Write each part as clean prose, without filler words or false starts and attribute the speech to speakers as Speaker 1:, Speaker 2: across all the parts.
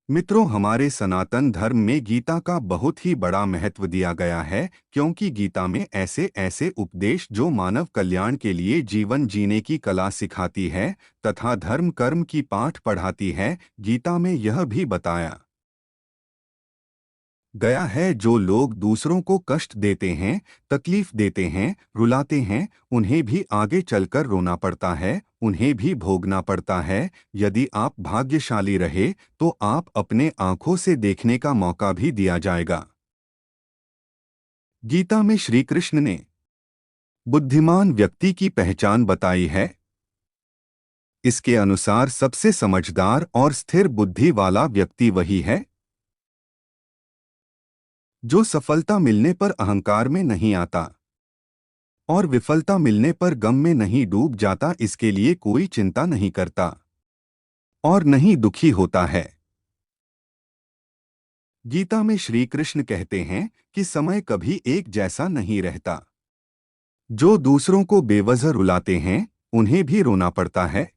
Speaker 1: मित्रों, हमारे सनातन धर्म में गीता का बहुत ही बड़ा महत्व दिया गया है, क्योंकि गीता में ऐसे ऐसे उपदेश जो मानव कल्याण के लिए जीवन जीने की कला सिखाती है तथा धर्म कर्म की पाठ पढ़ाती है। गीता में यह भी बताया गया है, जो लोग दूसरों को कष्ट देते हैं, तकलीफ देते हैं, रुलाते हैं, उन्हें भी आगे चलकर रोना पड़ता है, उन्हें भी भोगना पड़ता है। यदि आप भाग्यशाली रहे तो आप अपने आंखों से देखने का मौका भी दिया जाएगा। गीता में श्री कृष्ण ने बुद्धिमान व्यक्ति की पहचान बताई है। इसके अनुसार सबसे समझदार और स्थिर बुद्धि वाला व्यक्ति वही है जो सफलता मिलने पर अहंकार में नहीं आता और विफलता मिलने पर गम में नहीं डूब जाता, इसके लिए कोई चिंता नहीं करता और नहीं दुखी होता है। गीता में श्री कृष्ण कहते हैं कि समय कभी एक जैसा नहीं रहता। जो दूसरों को बेवजह रुलाते हैं, उन्हें भी रोना पड़ता है।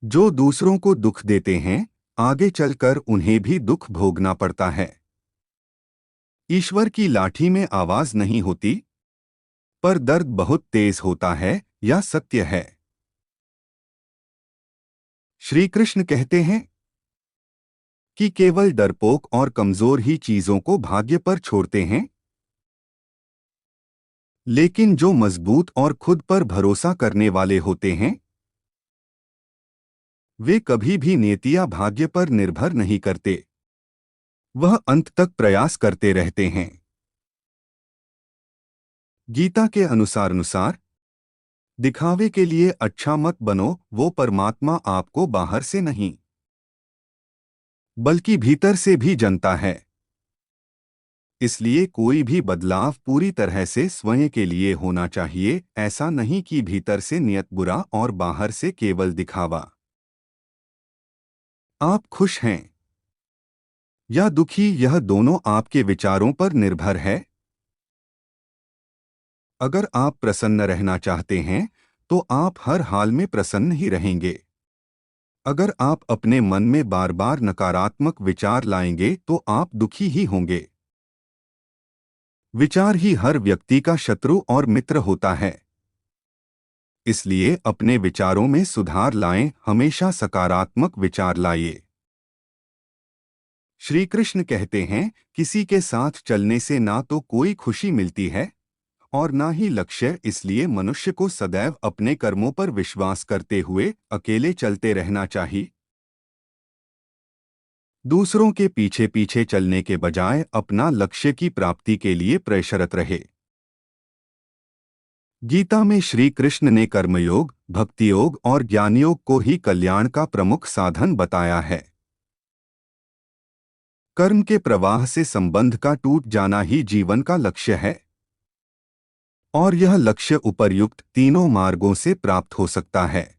Speaker 1: जो दूसरों को दुख देते हैं, आगे चलकर उन्हें भी दुख भोगना पड़ता है। ईश्वर की लाठी में आवाज नहीं होती, पर दर्द बहुत तेज होता है, यह सत्य है। श्री कृष्ण कहते हैं कि केवल डरपोक और कमजोर ही चीजों को भाग्य पर छोड़ते हैं, लेकिन जो मजबूत और खुद पर भरोसा करने वाले होते हैं, वे कभी भी नियति या भाग्य पर निर्भर नहीं करते। वह अंत तक प्रयास करते रहते हैं। गीता के अनुसार दिखावे के लिए अच्छा मत बनो, वो परमात्मा आपको बाहर से नहीं बल्कि भीतर से भी जानता है। इसलिए कोई भी बदलाव पूरी तरह से स्वयं के लिए होना चाहिए, ऐसा नहीं कि भीतर से नियत बुरा और बाहर से केवल दिखावा। आप खुश हैं या दुखी, यह दोनों आपके विचारों पर निर्भर है। अगर आप प्रसन्न रहना चाहते हैं तो आप हर हाल में प्रसन्न ही रहेंगे। अगर आप अपने मन में बार बार नकारात्मक विचार लाएंगे तो आप दुखी ही होंगे। विचार ही हर व्यक्ति का शत्रु और मित्र होता है। इसलिए अपने विचारों में सुधार लाएं, हमेशा सकारात्मक विचार लाइए। श्री कृष्ण कहते हैं, किसी के साथ चलने से ना तो कोई खुशी मिलती है और ना ही लक्ष्य। इसलिए मनुष्य को सदैव अपने कर्मों पर विश्वास करते हुए अकेले चलते रहना चाहिए। दूसरों के पीछे पीछे चलने के बजाय अपना लक्ष्य की प्राप्ति के लिए प्रयत्नरत रहे। गीता में श्री कृष्ण ने कर्मयोग, भक्ति योग और ज्ञान योग को ही कल्याण का प्रमुख साधन बताया है। कर्म के प्रवाह से संबंध का टूट जाना ही जीवन का लक्ष्य है और यह लक्ष्य उपर्युक्त तीनों मार्गों से प्राप्त हो सकता है।